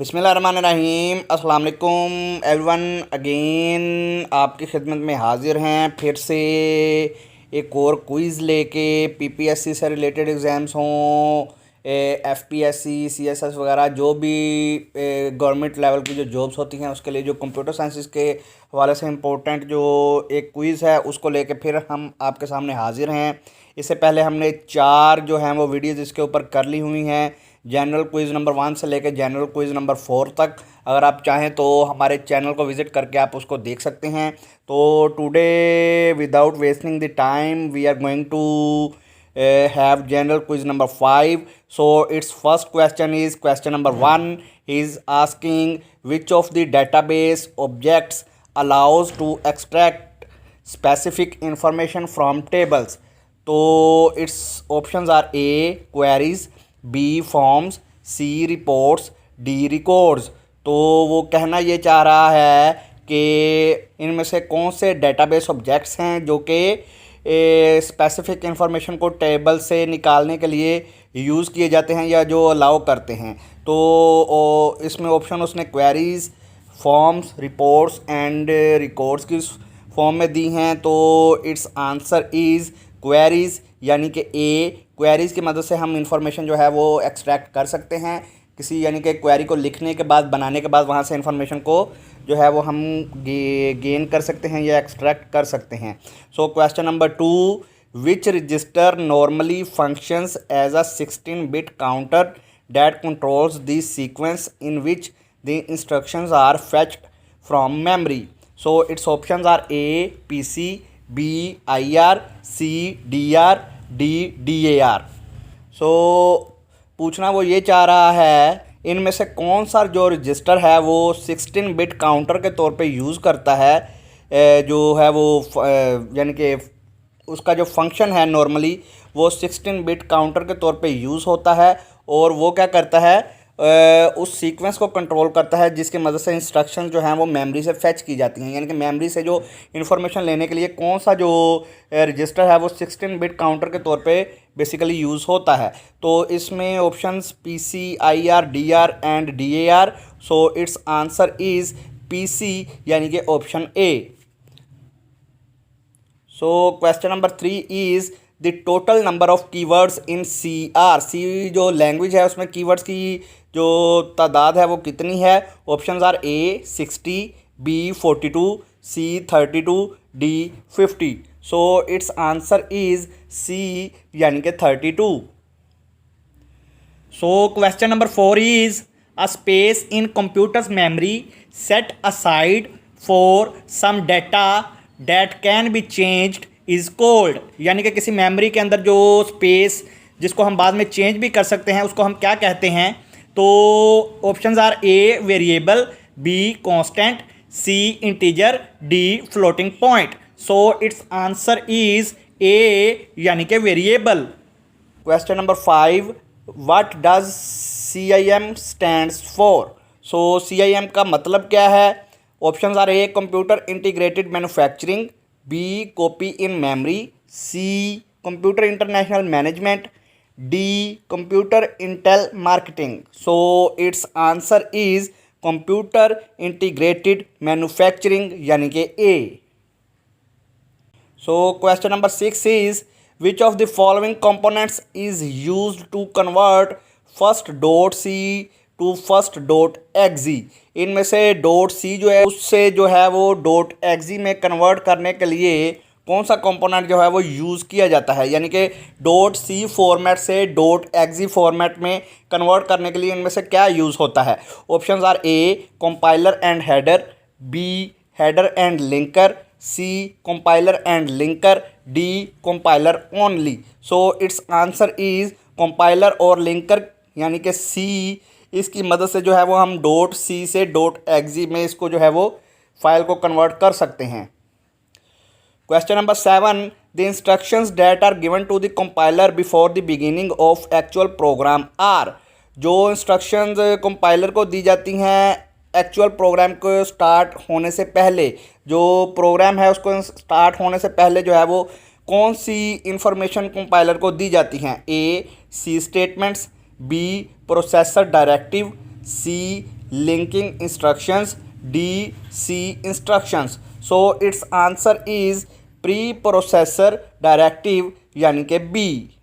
बिस्मिल्लाहिर्रहमानिर्रहीम। अस्सलाम वालेकुम एवरीवन। अगेन आपकी खिदमत में हाज़िर हैं फिर से एक और क्विज़ लेके। पीपीएससी से रिलेटेड एग्ज़ाम्स हों, एफपीएससी, सीएसएस वगैरह, जो भी गवर्नमेंट लेवल की जो जॉब्स होती हैं उसके लिए जो कंप्यूटर साइंसिस के हवाले से इम्पोर्टेंट जो एक क्विज़ है उसको लेके फिर हम आपके सामने हाज़िर हैं। इससे पहले हमने 4 जो हैं वो वीडियोज़ इसके ऊपर कर ली हुई हैं, जनरल क्विज़ नंबर 1 से लेकर जनरल क्विज़ नंबर 4 तक। अगर आप चाहें तो हमारे चैनल को विज़िट करके आप उसको देख सकते हैं। तो today without wasting the time we are going to have general quiz number 5. So its first question is question number 1. He is asking which of the database objects allows to extract specific information from tables. तो its options are A queries, B forms, C reports, D records. तो वो कहना ये चाह रहा है कि इनमें से कौन से डेटाबेस ऑब्जेक्ट्स हैं जो कि स्पेसिफिक इंफॉर्मेशन को टेबल से निकालने के लिए यूज़ किए जाते हैं या जो अलाउ करते हैं। तो इसमें ऑप्शन उसने queries, forms, reports and records की फॉर्म में दी हैं। तो इट्स आंसर इज़ क्वेरीज़, यानी कि ए। क्वेरीज़ की मदद से हम इंफॉर्मेशन जो है वो एक्सट्रैक्ट कर सकते हैं किसी, यानी कि क्वेरी को लिखने के बाद, बनाने के बाद वहाँ से इंफॉर्मेशन को जो है वो हम गेन कर सकते हैं या एक्सट्रैक्ट कर सकते हैं। So question number 2, which register normally functions as a 16-bit counter that controls the sequence in which the instructions are fetched from memory. So it's options are A PC, B IR, C DR, D DAR. So पूछना वो ये चाह रहा है इनमें से कौन सा जो रजिस्टर है वो 16-bit काउंटर के तौर पे यूज़ करता है, जो है वो यानी कि उसका जो फंक्शन है नॉर्मली वो 16-bit काउंटर के तौर पे यूज़ होता है, और वो क्या करता है, उस सीक्वेंस को कंट्रोल करता है जिसकी मदद से इंस्ट्रक्शन जो हैं वो मेमोरी से फेच की जाती हैं। यानी कि मेमोरी से जो इन्फॉर्मेशन लेने के लिए कौन सा जो रजिस्टर है वो 16-bit काउंटर के तौर पे बेसिकली यूज़ होता है। तो इसमें options P C, I R, D R and D A R. So it's answer is P C, यानी कि option A. So question number 3 is the total number of keywords in C are. C जो language है उसमें keywords की जो तादाद है वो कितनी है। Options are A 60, B 42, C 32, D 50। So it's answer is C, यानी कि 32। So question number 4 is a space in computers memory set aside for some data that can be changed is called. यानी कि किसी memory के अंदर जो space जिसको हम बाद में चेंज भी कर सकते हैं उसको हम क्या कहते हैं। तो options are A variable, B constant, C integer, D floating point. So it's answer is A, यानी कि variable. Question number 5, what does CIM stands for. So CIM का मतलब क्या है। Options are A computer integrated manufacturing, B copy in memory, C computer international management, D computer intel marketing. So it's answer is computer integrated manufacturing, यानी कि A. So question number 6 is which of the following components is used to convert first dot C to first dot exe. इनमें से dot C जो है उससे जो है वो डॉट एक्जी में कन्वर्ट करने के लिए कौन सा कंपोनेंट जो है वो यूज़ किया जाता है। यानी कि डॉट सी फॉर्मेट से डॉट एक्जी फॉर्मेट में कन्वर्ट करने के लिए इनमें से क्या यूज़ होता है। Options are A compiler and header, B header and linker, C compiler and linker, D compiler only. So it's answer is compiler और लिंकर, यानी कि सी। इसकी मदद से जो है वो हम डॉट सी से डॉट एक्जी में इसको जो है वो फाइल को कन्वर्ट कर सकते हैं। Question number 7, the instructions that are given to the compiler before the beginning of actual program are. जो इंस्ट्रक्शंस कंपाइलर को दी जाती हैं एक्चुअल प्रोग्राम को स्टार्ट होने से पहले, जो प्रोग्राम है उसको स्टार्ट होने से पहले जो है वो कौन सी इंफॉर्मेशन कंपाइलर को दी जाती हैं। ए सी statements, B processor directive, C linking instructions, D, C instructions. So its answer is preprocessor directive यानी कि B.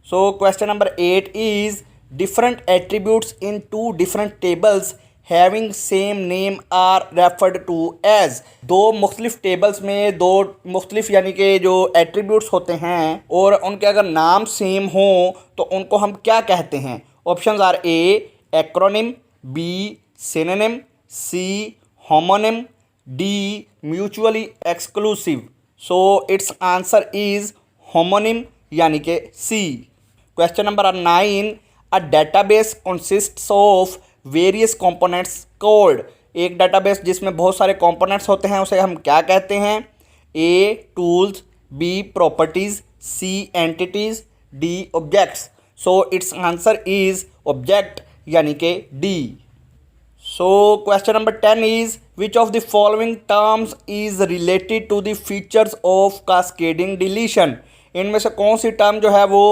So question number 8 is different attributes in two different tables having same name are referred to as. दो मुख्तलिफ tables में दो मुख्तलिफ यानी कि जो एट्रीब्यूट्स होते हैं और उनके अगर नाम सेम हो तो उनको हम क्या कहते हैं. Options are A acronym, B synonym, C homonym, D mutually exclusive. So it's answer is homonym यानी कि C. Question number 9 a database consists of various components called. एक डाटाबेस जिसमें बहुत सारे कंपोनेंट्स होते हैं उसे हम क्या कहते हैं. A tools, B properties, C entities, D objects. So it's answer is object यानी कि D. So question number 10 is which of the following terms is related to the features of cascading deletion. इनमें से कौन सी term जो है वो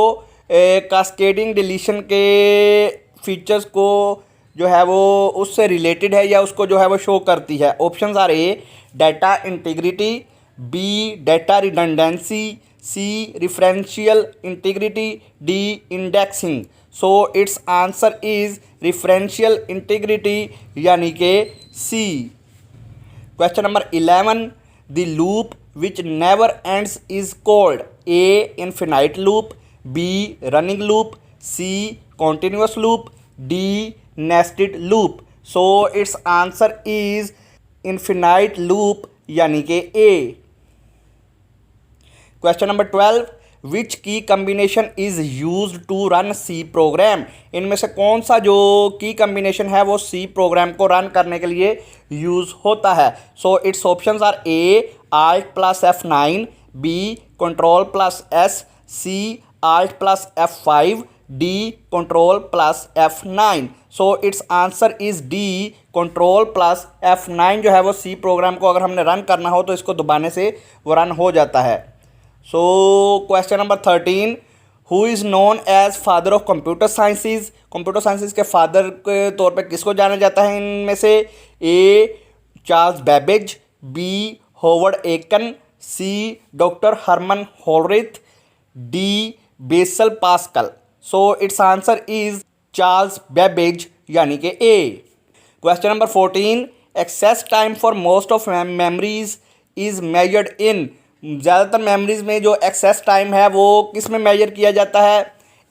cascading deletion के features को जो है वो उससे रिलेटेड है या उसको जो है वो शो करती है. Options are A data integrity, B data redundancy, C referential integrity, D indexing. So it's answer is referential integrity यानी कि C. Question number 11 the loop which never ends is called. A infinite loop, B running loop, C continuous loop, D nested loop. So it's answer is infinite loop यानी कि A. Question number 12 which key combination is used to run C program. इनमें से कौन सा जो की combination है वो सी प्रोग्राम को रन करने के लिए यूज होता है. So it's options are A Alt plus F9, B control plus S, C Alt plus F5, D control plus F9. So it's answer is D control plus F9 जो है वो C program को अगर हमने run करना हो तो इसको दबाने से वो रन हो जाता है. So question number 13 who is known as father of computer sciences. Computer sciences के फादर के तौर पे किसको जाना जाता है इनमें से. A Charles Babbage, B Howard Aiken, C doctor Herman Hollerith, D बेसल Pascal. So it's answer is Charles Babbage यानी कि A. Question number 14 access time for most of memories is measured in. ज़्यादातर मेमोरीज में जो access time है वो किस में मेजर किया जाता है.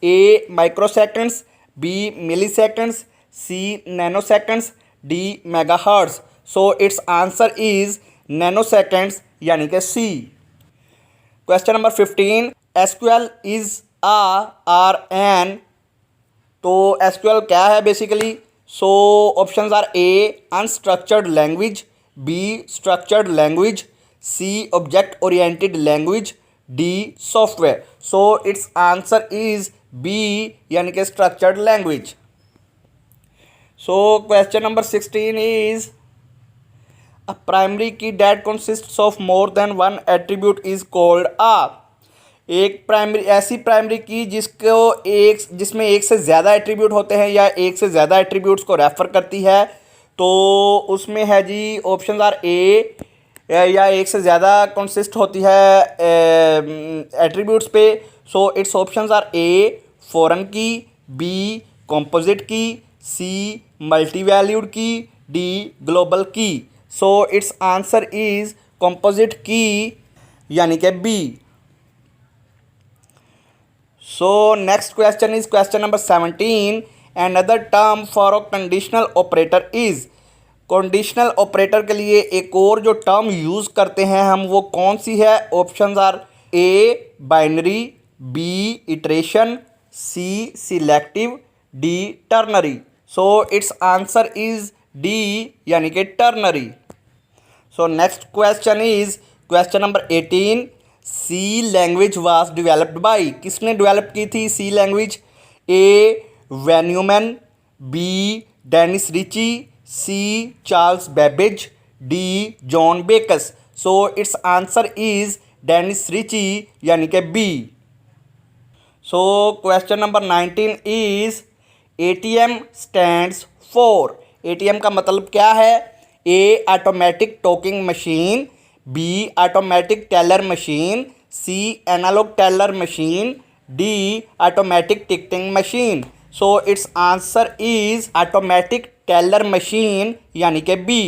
A microseconds, B milliseconds, C nanoseconds, D megahertz. So it's answer is nanoseconds यानी कि C. Question number 15 SQL is are an. तो एसक्यूएल क्या है basically. So options are A unstructured language, B structured language, C object oriented language, D software. So it's answer is B यानी कि structured language. So question number 16 is a primary key that consists of more than one attribute is called a. एक primary ऐसी primary की जिसमें एक से ज़्यादा attribute होते हैं या एक से ज़्यादा एट्रीब्यूट्स को रेफ़र करती है तो उसमें है जी ऑप्शन आर ए या एक से ज़्यादा कंसिस्ट होती है एट्रीब्यूट्स पे. So it's options are A foreign key, B composite key, C multi valued key, D global key. So it's answer is composite key यानी कि B. So next question is question number 17 another term for a conditional operator is. Conditional operator के लिए एक और जो term use करते हैं हम वो कौन सी है. Options are A binary, B iteration, C selective, D ternary. So it's answer is D यानी कि ternary. So next question is question number 18 C language was developed by. किसने डेवलप की थी C language. A von Neumann, B Dennis Ritchie, C Charles Babbage, D John Backus. So it's answer is Dennis Ritchie यानी कि B. So question number 19 is ATM stands for. ATM का मतलब क्या है? A automatic talking machine, B automatic teller machine, C analog teller machine, D automatic ticketing machine. So it's answer is automatic teller machine यानी कि B।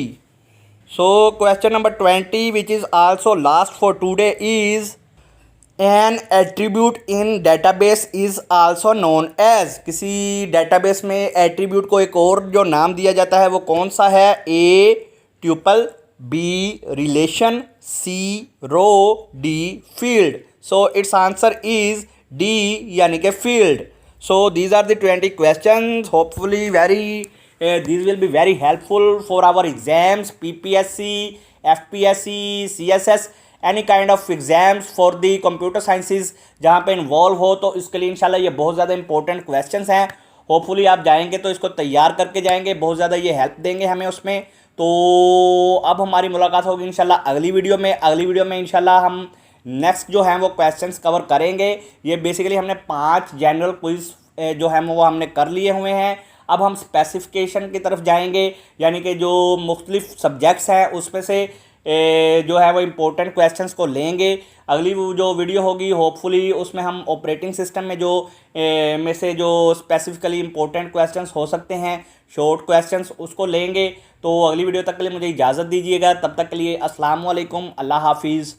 So question number 20 which is also last for today is an attribute in database is also known as. किसी database में attribute को एक और जो नाम दिया जाता है वो कौन सा है? A tuple, B relation, C row, D field. So it's answer is D यानी कि field. So these are the 20 questions. Hopefully these will be very helpful for our exams, PPSC, FPSC, CSS, any kind of exams for the computer sciences जहाँ पे involve हो, तो इसके लिए इंशाल्लाह ये बहुत ज़्यादा इंपॉर्टेंट क्वेश्चंस हैं। होपफुली आप जाएंगे तो इसको तैयार करके जाएंगे, बहुत ज़्यादा ये हेल्प देंगे हमें उसमें। तो अब हमारी मुलाकात होगी इंशाल्लाह अगली वीडियो में। अगली वीडियो में इंशाल्लाह हम नेक्स्ट जो हैं वो क्वेश्चंस कवर करेंगे। ये बेसिकली हमने 5 जनरल क्विज जो हैं वो हमने कर लिए हुए हैं। अब हम स्पेसिफिकेशन की तरफ जाएंगे, यानी कि जो मुख्तलिफ सब्जेक्ट्स हैं उसमें से जो है वो इम्पोर्टेंट क्वेश्चंस को लेंगे। अगली वो जो वीडियो होगी होपफुली उसमें हम ऑपरेटिंग सिस्टम में जो में से जो स्पेसिफिकली इम्पोर्टेंट क्वेश्चंस हो सकते हैं, शॉर्ट क्वेश्चंस, उसको लेंगे। तो अगली वीडियो तक के लिए मुझे इजाज़त दीजिएगा। तब तक के लिए अस्सलाम वालेकुम, अल्लाह हाफिज़।